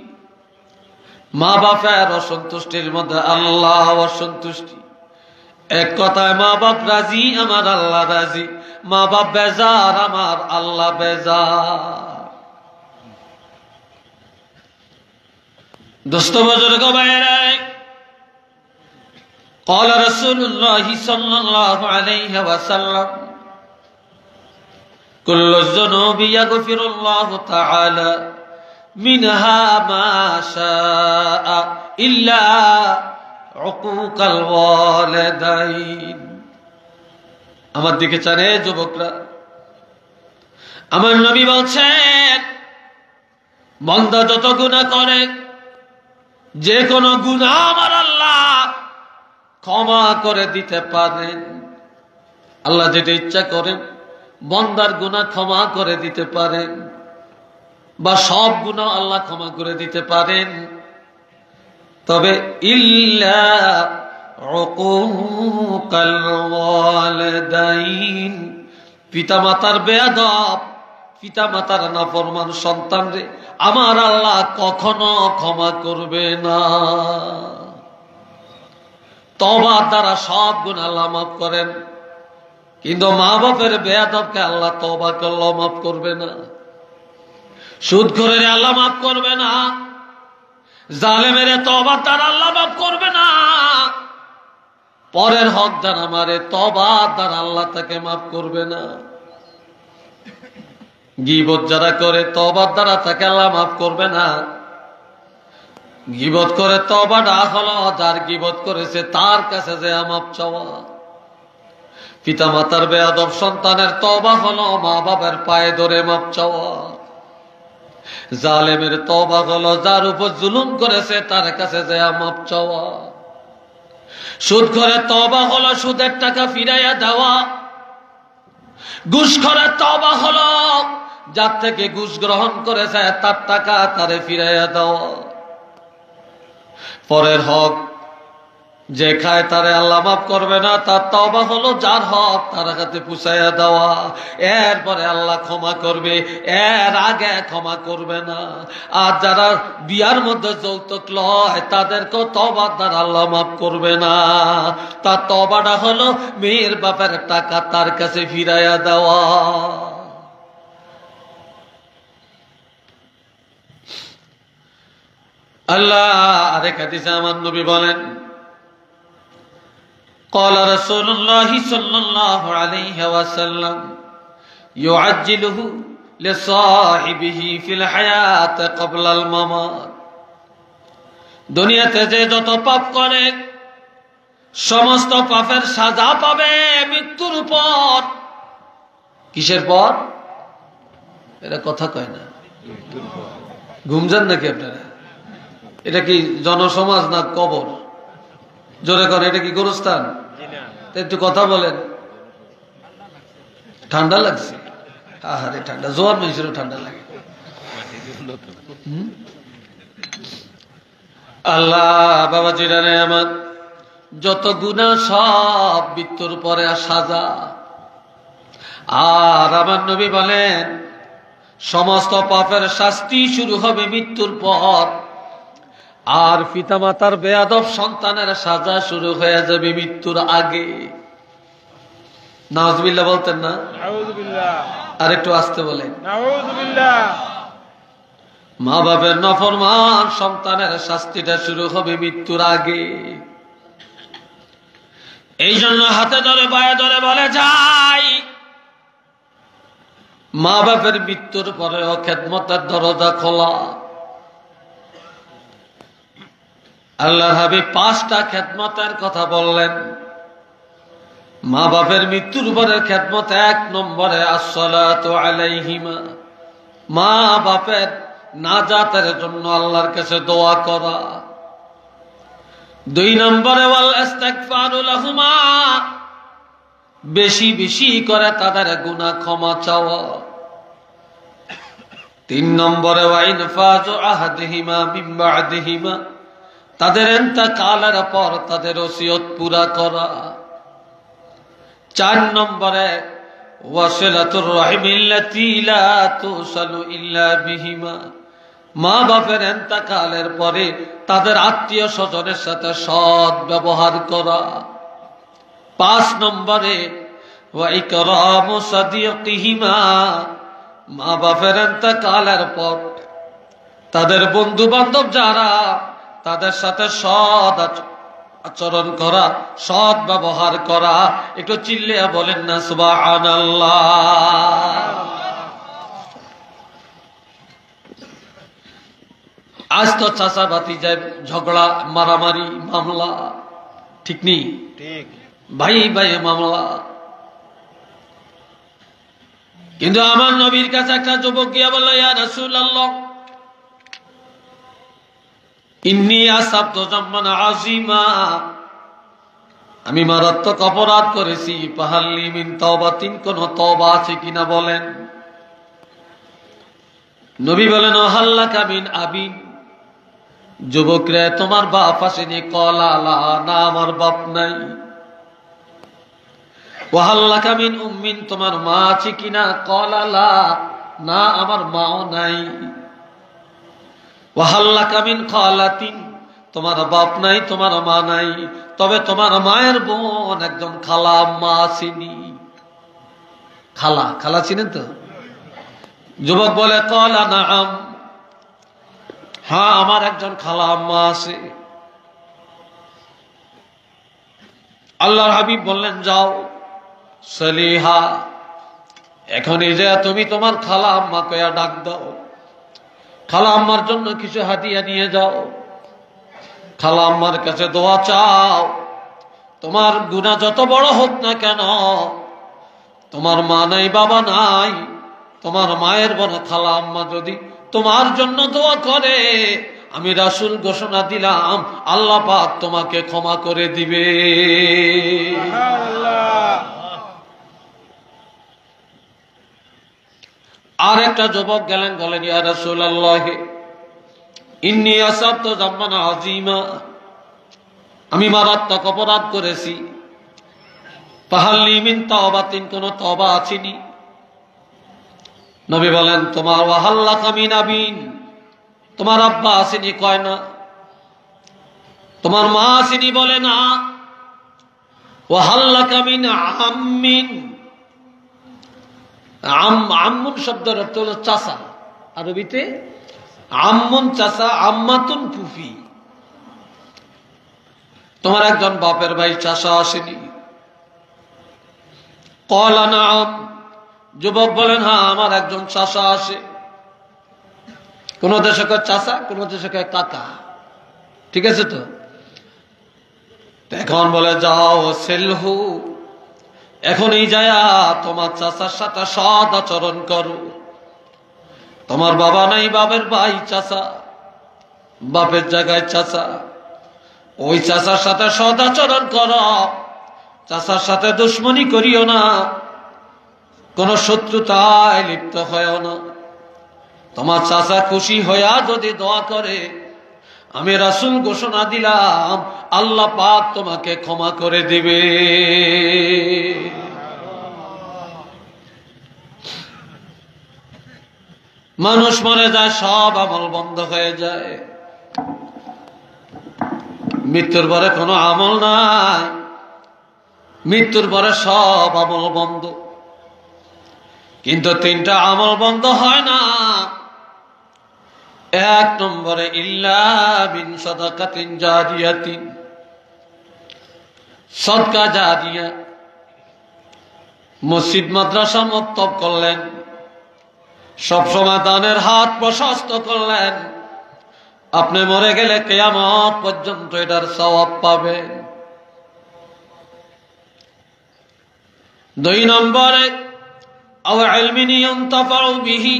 মা বাপের অসন্তুষ্টির মধ্যে আল্লাহ অসন্তুষ্টি। এক কথায় মা বাপ রাজি, আমার আল্লাহ রাজি, মা বাপ বেজার, আমার আল্লাহ বেজার। দোস্ত বুজুর্গ ভাইরা, قال رسول الله صلى الله عليه وسلم كل الذنوب يغفر الله تعالى منها ما شاء إلا عقوق الوالدين। আমার দিকে চান হে যুবকরা, আমার নবী বলছেন বান্দা যত গুনাহ করে যে কোনো গুনাহ আমার আল্লাহ ক্ষমা করে দিতে পারেন। আল্লাহ যেটা ইচ্ছা করেন বান্দার গুনাহ ক্ষমা করে দিতে পারেন, বা সব গুনাহ আল্লাহ ক্ষমা করে দিতে পারেন। তবে ইল্লা উকুকাল ওয়ালিদাইন, পিতামাতার বেয়াদব, পিতামাতার নাফরমান সন্তানরে আমার আল্লাহ কখনো ক্ষমা করবে না। তওবার দ্বারা সব গুনাহ আল্লাহ মাফ করেন, কিন্তু মা বাপের বেয়াদবকে আল্লাহ তওবা করলেও মাফ করবে না, সুদখোরের আল্লাহ মাফ করবে না, জালেমের তওবার দ্বারা আল্লাহ মাফ করবে না, পরের হক দ্বারা মারে তওবার দ্বারা আল্লাহ তাকে মাফ করবে না। গীবত যারা করে তওবার দ্বারা তাকে আল্লাহ মাফ করবে না। গীবত করে তওবাটা হলো যার গীবত করেছে তার কাছে যে মাফ চাওয়া। পিতা মাতার বেয়াদব সন্তানের তওবা হলো মা বাবার পায়ে ধরে মাফ চাওয়া। জালেমের তওবা হলো যার উপর জুলুম করেছে তার কাছে যে মাফ চাওয়া। সুদখোরের তওবা হলো সুদের টাকা ফিরাইয়া দেওয়া। ঘুষখোরের তওবা হলো যার থেকে ঘুষ গ্রহণ করেছে তার টাকা তারে ফিরাইয়া দেওয়া। পরের হক যে খায় তারে আল্লাহ মাফ করবে না, তার তওবা হলো যার হক তার কাছে পুষাইয়া দেওয়া। এরপরে আল্লাহ ক্ষমা করবে, এর আগে ক্ষমা করবে না। আর যারা বিয়ার মধ্যে যৌতুক লয় তাদেরকেও তওবার দ্বারা আল্লাহ মাফ করবে না। তার তওবাটা হলো মেয়ের বাপের টাকা তার কাছে ফিরাইয়া দেওয়া। আল্লাহ আরেক হাদিসে আমার নবী বলেন, قال رسول الله صلى الله عليه وسلم يعجله لصاحبه في الحياة قبل الممات। দুনিয়াতে যে যত পাপ করে সমস্ত পাপের সাজা পাবে মৃত্যুর পর। কিসের পর? এটা কথা কয় না, ঘুমজান নাকি আপনারা? এটা কি জনসমাজ না কবর? জোরে করে, এটা কি গোরস্থান? একটু কথা বলেন। ঠান্ডা লাগছে? আহারে ঠান্ডা, জোয়ার মানুষেরও ঠান্ডা লাগে। আল্লাহ বাবা জিরানে আমার যত গুনাহ সব মৃত্যুর পরে সাজা। আর আমার নবী বলেন সমস্ত পাপের শাস্তি শুরু হবে মৃত্যুর পর। আর পিতামাতার বেয়াদব সন্তানের সাজা শুরু হয়ে যাবে মৃত্যুর আগে। নাউজুবিল্লাহ বলতেন না? নাউজুবিল্লাহ। আর একটু আসতে বলেন। নাউজুবিল্লাহ। মা বাপের নাফরমান সন্তানের শাস্তিটা শুরু হবে মৃত্যুর আগে। এই জন্য হাতে ধরে পায়ে ধরে বলে যাই, মা বাপের মৃত্যুর পরেও খেদমতের দরজা খোলা। আল্লাহ হাবিব 5টা খেদমতের কথা বললেন। মা বাপের মৃত্যুর পরের খেদমত 1 নম্বরে আসসালাতু আলাইহিমা, মা বাপের নাজাতের জন্য আল্লাহর কাছে দোয়া করা। 2 নম্বরে ওয়াল ইস্তিগফারু লাহুমা, বেশি বেশি করে তাদের গুনাহ ক্ষমা চাওয়া। 3 নম্বরে ওয়া ইনফাজু আহাদিহিমা মিন বা'দিহিমা, তাদের ইন্তেকালের পর তাদের ওসিয়ত পুরা করা। 4 নম্বরে ওয়াসিলাতুর রাহিমিল্লাতী লা তুসালু ইল্লা বিহিমা, মা বাপের ইন্তেকালের পরে তাদের আত্মীয় স্বজনের সাথে সৎ ব্যবহার করা। 5 নম্বরে ওয়া ইকরামু সাদিকিহিমা, মা বাপের ইন্তেকালের পর তাদের বন্ধু বান্ধব যারা তাদের সাথে সৎ আচরণ করা, সৎ ব্যবহার করা। একটু চিল্লিয়া বলেন না সুবহানাল্লাহ। আজ তো চাচা ভাতিজায় ঝগড়া, মারামারি, মামলা, ঠিক নেই? ঠিক। ভাই ভাই মামলা, কিন্তু আমার নবীর কাছে একটা যুবক গিয়া বলল, ইয়া রাসূলুল্লাহ, ইন্নী আসাবতু যামমান আযীমা, আমি মারাত্মক অপরাধ করেছি, ফাহাল্লি মিন তাওবাতিন, কোন তওবা আছে কিনা বলেন। নবী বলেন, ওয়াহাল্লাকা মিন আবিন, যুবকরে তোমার বাপ আসেনি? ক্বালা লা, না আমার বাপ নাই। ওয়াহাল্লাকা মিন উম্মিন, তোমার মা আছে কিনা? ক্বালা লা, না আমার মাও নাই। ওয়াহাল্লাকা মিন খালাতিন, তোমার বাপ নাই, তোমার মা নাই, তবে তোমার মায়ের বোন একজন খালা আম্মা আসেনি। খালা, খালা চিনেন তো? যুবক বলে, ক্বালা নাআম, হ্যাঁ আমার একজন খালা আম্মা আছে। আল্লাহর হাবিব বললেন, যাও সলিহা, এখনই যে তুমি তোমার খালা আম্মাকে ডাক দাও, খালা আম্মার জন্য কিছু হাদিয়া নিয়ে যাও, খালা আম্মার কাছে দোয়া চাও। তোমার গুনাহ যত বড় হোক না কেন, তোমার মা নাই বাবা নাই, তোমার মায়ের বোন খালা আম্মা যদি তোমার জন্য দোয়া করে, আমি রাসূল ঘোষণা দিলাম আল্লাহ পাক তোমাকে ক্ষমা করে দিবে। আর একটা যুবক গেলেন, বলেন, ইয়া রাসূলুল্লাহ, ইন্নী আসাবতু যামমান আযীমা, আমি মারাত্মক অপরাধ করেছি, ফাহাল্লি মিন তাওবাতিন, কোন তওবা আছেনি? নবী বলেন, তোমার ওয়াহাল্লাকা মিন আবিন, তোমার আব্বা আসেনি? কয় না। তোমার মা আসেনি? বলে না। ওয়াহাল্লাকা মিন আম্মিন, আম্মুন শব্দের অর্থ হলো চাচা, আরবিতে আম্মুন চাচা, আম্মাতুন ফুফি। তোমার একজন বাপের ভাই চাচা আসেনি? ক্বালা নাআম, যুবক বলেন, হ্যাঁ আমার একজন চাচা আসে। কোন দেশে কয় চাচা, কোন দেশে কয় কাকা, ঠিক আছে তো? এখন বলে, যাও সেলহু, এখনই যায়া তোমার চাচার সাথে সৎ আচরণ করো। তোমার বাবা নাই, বাপের ভাই চাচা, বাপের জায়গায় চাচা, ওই চাচার সাথে সৎ আচরণ করো, চাচার সাথে দুশ্মনী করিও না, কোন শত্রুতায় লিপ্ত হয়েও না। তোমার চাচা খুশি হইয়া যদি দোয়া করে, আমি রাসূল ঘোষণা দিলাম আল্লাহ পাক তোমাকে ক্ষমা করে দিবে। মানুষ মরে যায়, সব আমল বন্ধ হয়ে যায়, মৃত্যুর পরে কোনো আমল নাই, মৃত্যুর পরে সব আমল বন্ধ। কিন্তু তিনটা আমল বন্ধ হয় না। এক নম্বরে, ইল্লা মিন সাদাকাতিন জারিয়াতিন, সদকা জারিয়া, মসজিদ মাদ্রাসা মক্তব করলেন, সবসময় দানের হাত প্রশস্ত করলেন, আপনি মরে গেলে কিয়ামত পর্যন্ত এটার সওয়াব পাবেন। দুই নম্বরে, আও ইলমিন ইউনতাফাউ বিহি,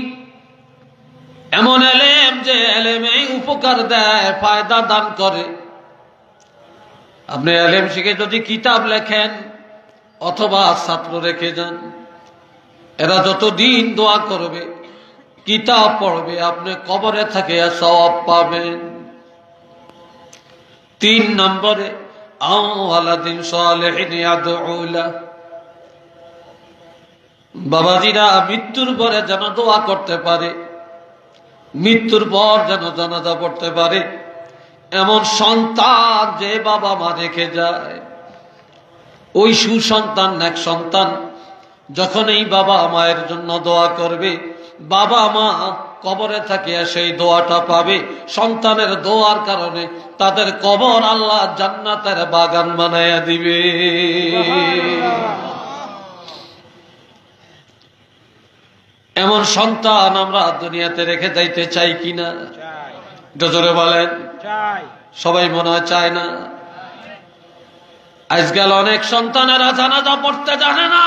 এমন এলেম যে এলেমে উপকার দেয়, ফায়দা দান করে। আপনি এলেম শিখে যদি কিতাব লেখেন অথবা ছাত্র রেখে যান, এরা যতদিন দোয়া করবে, কিতাব পড়বে, আপনি কবরে থেকে সওয়াব পাবেন। তিন নম্বরে, আও ওয়ালাদিন সালিহিন ইয়াদউ লাহ, বাবাজিরা মৃত্যুর পরে যেন দোয়া করতে পারে, মৃত্যুর পর যেন জানাজা পড়তে পারে, এমন সন্তান যে বাবা মা রেখে যায়, ওই সুসন্তান নেক সন্তান যখন এই বাবা মায়ের জন্য দোয়া করবে, বাবা মা কবরে থাকিয়া সেই দোয়াটা পাবে। সন্তানের দোয়ার কারণে তাদের কবর আল্লাহ জান্নাতের বাগান বানাইয়া দিবে। এমন সন্তান আমরা দুনিয়াতে রেখে যাইতে চাই কিনা? জোরে বলেন। সবাই মনে হয় চায় না। আজকাল অনেক সন্তানেরা জানাজা পড়তে জানে না,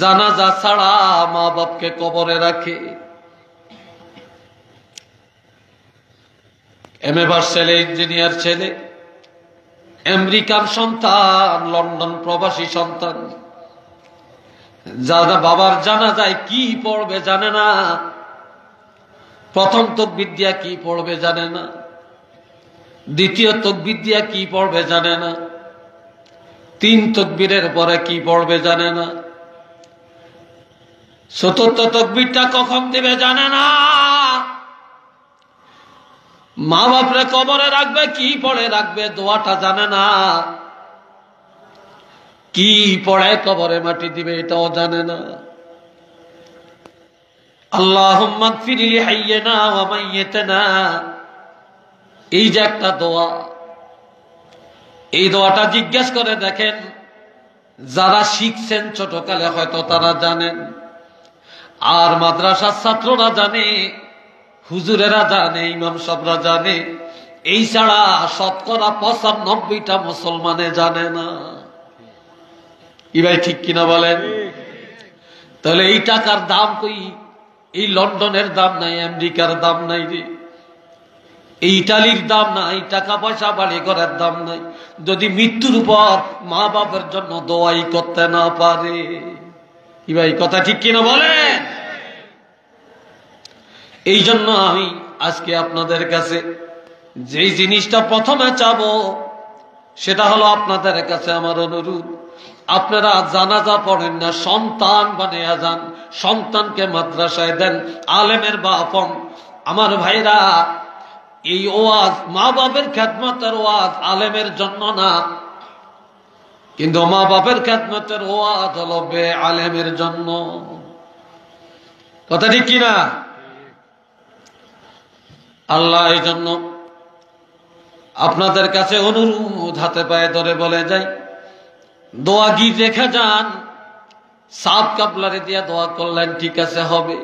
জানাজা ছাড়া মা বাপকে কবরে রাখে। এমএ পাস ছেলে, ইঞ্জিনিয়ার ছেলে, আমেরিকান সন্তান, লন্ডন প্রবাসী সন্তান, যারা বাবার জানাজায় কি পড়বে জানে না, প্রথম তাকবীর দিয়া কি পড়বে জানে না, দ্বিতীয় তাকবীর দিয়া কি পড়বে জানে না, 3 তাকবীরের পরে কি পড়বে জানে না, চতুর্থ তাকবীরটা কখন দিবে জানে না। মা বাপরে কবরে রাখবে, কি পড়ে রাখবে দোয়াটা জানে না, কি পড়ে কবরে মাটি দিবে এটাও জানে না। আল্লাহুম্মা গফির লি হাইয়িনা ওয়া মাইয়িতিনা, এই যে একটা দোয়া, এই দোয়াটা জিজ্ঞেস করে দেখেন, যারা শিখছেন ছোটকালে হয়তো তারা জানেন, আর মাদ্রাসার ছাত্ররা জানে, হুজুরেরা জানে, ইমাম সাহেবরা জানে, এই ছাড়া শতকরা 95টা মুসলমানে জানে না। কি ভাই ঠিক কিনা বলেন? তাহলে এই টাকার দাম কই? এই লন্ডনের দাম নাই, আমেরিকার দাম নাই রে, এই ইটালির দাম নাই, টাকা পয়সা বাড়ি করার দাম নাই, যদি মৃত্যুর পর মা বাপের জন্য দোয়াই করতে না পারে। কি ভাই কথা ঠিক কিনা বলেন? এই জন্য আমি আজকে আপনাদের কাছে যেই জিনিসটা প্রথমে চাবো, সেটা হলো আপনাদের কাছে আমার অনুরোধ, আপনারা জানাজা পড়েন না, সন্তান বানিয়ে যান, সন্তানকে মাদ্রাসায় দেন, আলেমের বাপ হন। আমার ভাইরা, এই ওয়াজ মা বাপের খেদমতের ওয়াজ, আলেমের জন্য না, কিন্তু মা বাপের খেদমতের ওয়াজ হলো বে আলেমের জন্য। কথা ঠিক কিনা? আল্লাহ এই জন্য আপনাদের কাছে অনুরোধ, হাতে পায়ে ধরে বলে যাই, দোয়া গীত রেখে যান। সাত কাবলারে দিয়া দোয়া করলেন, ঠিক আছে, হবে।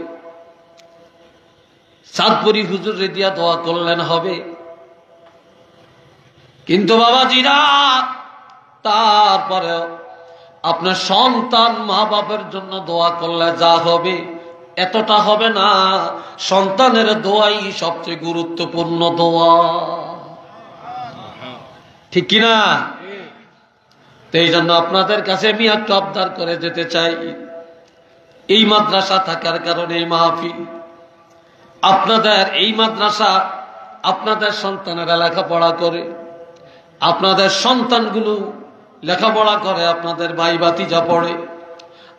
সাতপুরি হুজুরে দিয়া দোয়া করলেন, হবে। কিন্তু বাবাজিরা, তারপরে আপনার সন্তান মা বাপের জন্য দোয়া করলে যা হবে এতটা হবে না। সন্তানের দোয়াই সবচেয়ে গুরুত্বপূর্ণ দোয়া, ঠিক কিনা? এই জন্য আপনাদের কাছে আমি একটু আবদার করে যেতে চাই, এই মাদ্রাসা থাকার কারণে এই মাহফিল, আপনাদের এই মাদ্রাসা, আপনাদের সন্তানেরা লেখাপড়া করে, আপনাদের সন্তানগুলো লেখাপড়া করে, আপনাদের ভাই ভাতিজা পড়ে।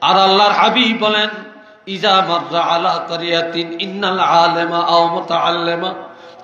আর আল্লাহর হাবিব বলেন, ইজা মাররা আলা কারিয়াতিন ইন্নাল আলেমা আও মুতাআল্লিমা,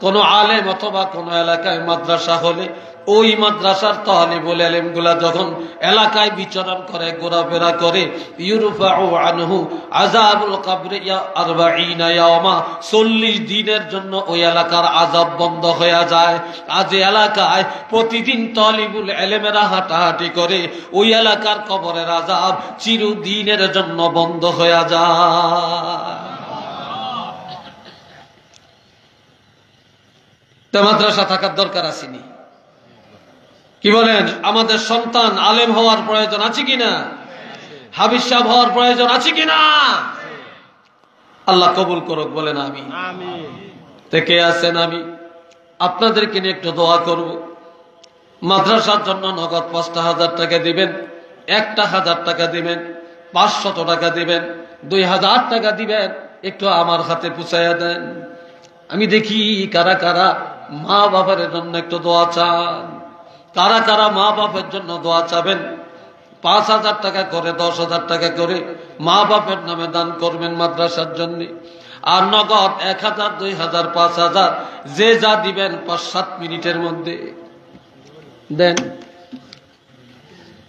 কোন আলেম অথবা কোন এলাকায় মাদ্রাসা হলে ওই মাদ্রাসার তালিবুল ইলমগুলা যখন এলাকায় বিচরণ করে, ঘোরাফেরা করে, ইউরফাউ আনহু আযাবুল কবরি 40 ইয়াওমা, 40 দিনের জন্য ওই এলাকার আযাব বন্ধ হয়ে যায়। আজ এলাকায় প্রতিদিন তালিবুল ইলমেরা হাঁটাহাঁটি করে, ওই এলাকার কবরের আযাব চিরদিনের জন্য বন্ধ হয়ে যায়। তা মাদ্রাসা থাকার দরকার আসেনি? কি বলেন? আমাদের সন্তান আলেম হওয়ার প্রয়োজন আছে কিনা? হাফিজ সাহেব হওয়ার প্রয়োজন আছে কিনা? আল্লাহ কবুল করুক, বলেন আমিন। থেকে আছেন, আমি আপনাদেরকে নিয়ে একটু দোয়া করব। মাদ্রাসার জন্য নগদ 5,000 টাকা দিবেন, 1,000 টাকা দিবেন, 500 টাকা দিবেন, 2,000 টাকা দিবেন, একটু আমার হাতে পুছাইয়া দেন। আমি দেখি কারা কারা মা বাবার জন্য একটু দোয়া চান, কারা কারা মা বাপের জন্য দোয়া চাবেন। 5,000 টাকা করে, 10,000 টাকা করে মা বাপের নামে দান করবেন মাদ্রাসার জন্য। আর নগদ 1,000, 2,000, 5,000 যে যা দিবেন 5-7 মিনিটের মধ্যে দেন।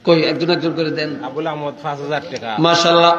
কই একজন একজন করে দেন। আবুল আহমদ 5,000 টাকা, মাশাআল্লাহ।